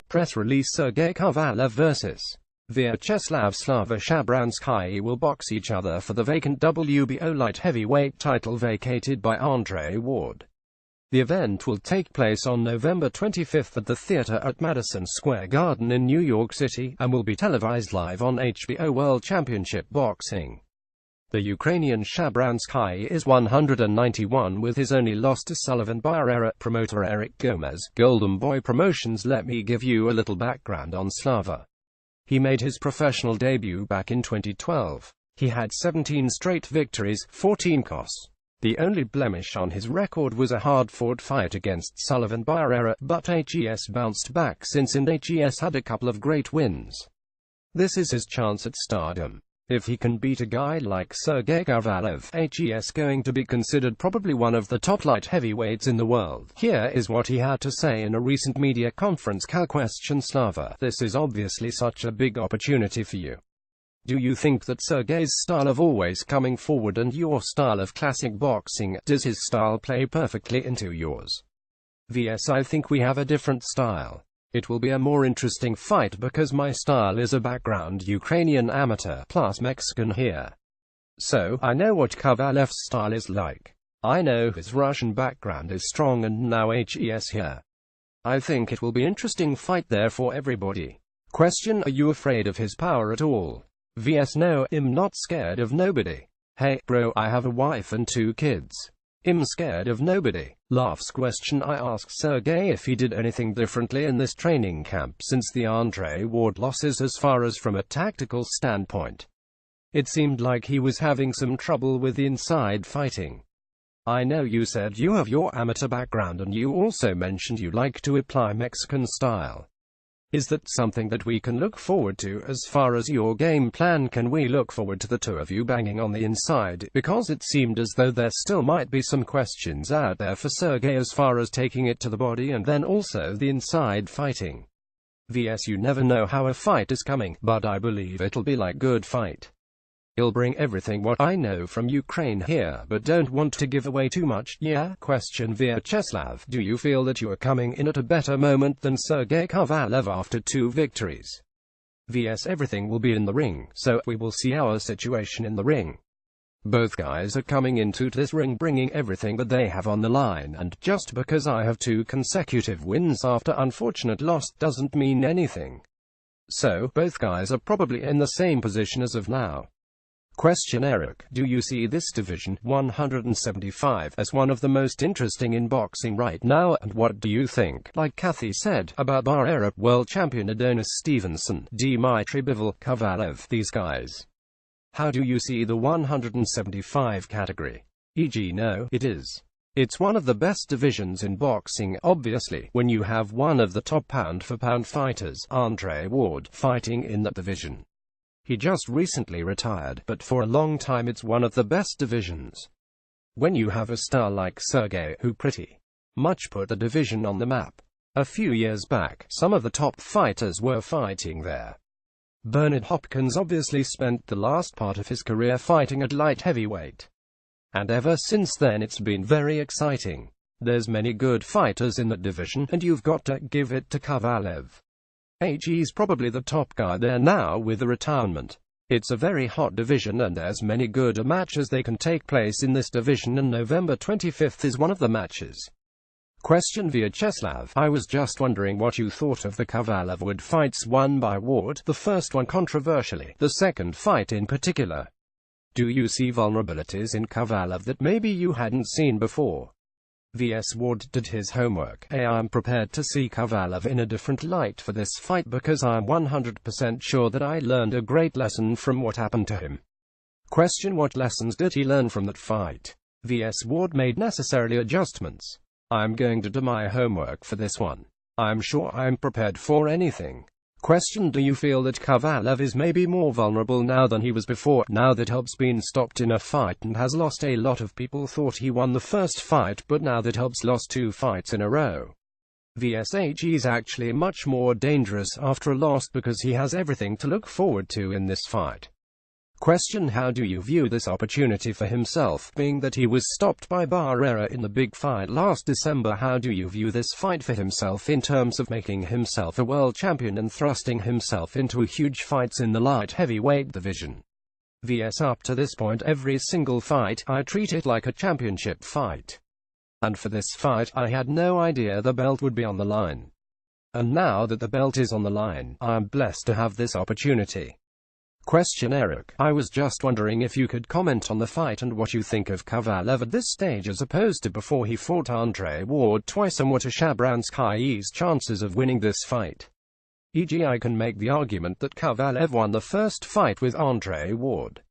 Press release: Sergey Kovalev vs. Vyacheslav Shabranskyy will box each other for the vacant WBO light heavyweight title vacated by Andre Ward. The event will take place on November 25 at the theater at Madison Square Garden in New York City, and will be televised live on HBO World Championship Boxing. The Ukrainian Shabranskyy is 191 with his only loss to Sullivan by promoter Eric Gomez, Golden Boy Promotions. Let me give you a little background on Slava. He made his professional debut back in 2012. He had 17 straight victories, 14 KOs. The only blemish on his record was a hard-fought fight against Sullivan by but HES bounced back since, and HES had a couple of great wins. This is his chance at stardom. If he can beat a guy like Sergey Kovalev, HES going to be considered probably one of the top light heavyweights in the world. Here is what he had to say in a recent media conference. Question: Slava, this is obviously such a big opportunity for you. Do you think that Sergey's style of always coming forward and your style of classic boxing, does his style play perfectly into yours? VS: I think we have a different style. It will be a more interesting fight because my style is a background Ukrainian amateur plus Mexican here. So, I know what Kovalev's style is like. I know his Russian background is strong and now HES here. I think it will be interesting fight there for everybody. Question: are you afraid of his power at all? VS: no, I'm not scared of nobody. Hey, bro, I have a wife and 2 kids. I'm scared of nobody. Laughs. Question: I asked Sergey if he did anything differently in this training camp since the Andre Ward losses as far as from a tactical standpoint. It seemed like he was having some trouble with the inside fighting. I know you said you have your amateur background and you also mentioned you like to apply Mexican style. Is that something that we can look forward to as far as your game plan? Can we look forward to the 2 of you banging on the inside? Because it seemed as though there still might be some questions out there for Sergey as far as taking it to the body and then also the inside fighting. VS: you never know how a fight is coming, but I believe it'll be like good fight. He'll bring everything what I know from Ukraine here, but don't want to give away too much, yeah? Question: Vyacheslav, do you feel that you are coming in at a better moment than Sergey Kovalev after 2 victories? VS: everything will be in the ring, so we will see our situation in the ring. Both guys are coming into this ring bringing everything that they have on the line, and just because I have 2 consecutive wins after unfortunate loss doesn't mean anything. So, both guys are probably in the same position as of now. Question: Eric, do you see this division, 175, as one of the most interesting in boxing right now, and what do you think, like Kathy said, about Barrera, world champion Adonis Stevenson, Dmitry Bivol, Kovalev, these guys? How do you see the 175 category? E.g. no, it is. It's one of the best divisions in boxing, obviously, when you have one of the top pound-for-pound fighters, Andre Ward, fighting in that division. He just recently retired, but for a long time it's one of the best divisions. When you have a star like Sergey, who pretty much put the division on the map. A few years back, some of the top fighters were fighting there. Bernard Hopkins obviously spent the last part of his career fighting at light heavyweight. And ever since then it's been very exciting. There's many good fighters in that division, and you've got to give it to Kovalev. He's probably the top guy there now with the retirement. It's a very hot division and there's many good matches they can take place in this division, and November 25 is one of the matches. Question: Vyacheslav, I was just wondering what you thought of the Kovalev-Ward fights won by Ward, the first one controversially, the second fight in particular. Do you see vulnerabilities in Kovalev that maybe you hadn't seen before? VS: Ward did his homework. I'm prepared to see Kovalev in a different light for this fight because I'm 100% sure that I learned a great lesson from what happened to him. Question: what lessons did he learn from that fight? VS: Ward made necessary adjustments. I'm going to do my homework for this one. I'm sure I'm prepared for anything. Question: do you feel that Kovalev is maybe more vulnerable now than he was before, now that Hobbs been stopped in a fight and has lost? A lot of people thought he won the first fight, but now that Hobbs lost 2 fights in a row. VSH is actually much more dangerous after a loss because he has everything to look forward to in this fight. Question: how do you view this opportunity for himself, being that he was stopped by Barrera in the big fight last December? How do you view this fight for himself in terms of making himself a world champion and thrusting himself into huge fights in the light heavyweight division? VS: up to this point, every single fight, I treat it like a championship fight. And for this fight, I had no idea the belt would be on the line. And now that the belt is on the line, I am blessed to have this opportunity. Question: Eric, I was just wondering if you could comment on the fight and what you think of Kovalev at this stage as opposed to before he fought Andre Ward twice, and what are Shabransky's chances of winning this fight? E.g., I can make the argument that Kovalev won the first fight with Andre Ward.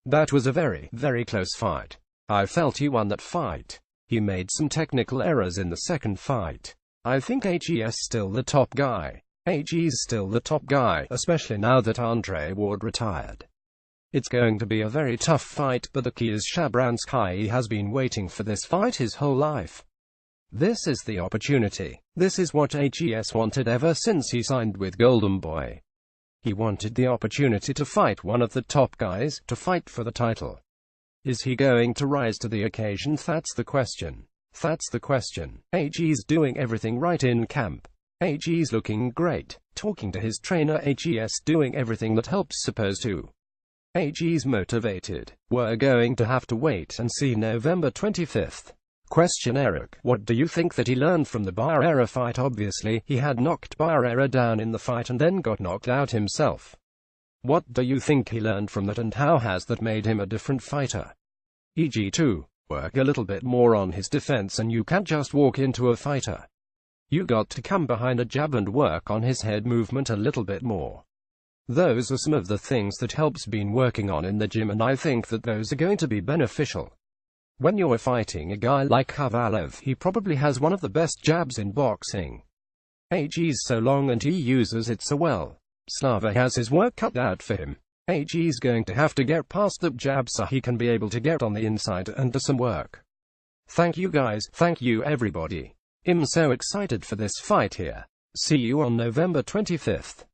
That was a very, very close fight. I felt he won that fight. He made some technical errors in the second fight. I think HE's still the top guy. HE's still the top guy, especially now that Andre Ward retired. It's going to be a very tough fight, but the key is Shabranskyy has been waiting for this fight his whole life. This is the opportunity. This is what HES wanted ever since he signed with Golden Boy. He wanted the opportunity to fight one of the top guys, to fight for the title. Is he going to rise to the occasion? That's the question. That's the question. HE's doing everything right in camp. HE's looking great, talking to his trainer. HE's doing everything that helps supposed to. HE's motivated. We're going to have to wait and see November 25th. Question: Eric, what do you think that he learned from the Barrera fight? Obviously, he had knocked Barrera down in the fight and then got knocked out himself. What do you think he learned from that, and how has that made him a different fighter? E.g. to work a little bit more on his defense, and you can't just walk into a fighter. You got to come behind a jab and work on his head movement a little bit more. Those are some of the things that Help's been working on in the gym, and I think that those are going to be beneficial. When you're fighting a guy like Kovalev, he probably has one of the best jabs in boxing. HE's so long and he uses it so well. Slava has his work cut out for him. HE's going to have to get past that jab so he can be able to get on the inside and do some work. Thank you guys, thank you everybody. I'm so excited for this fight here. See you on November 25th.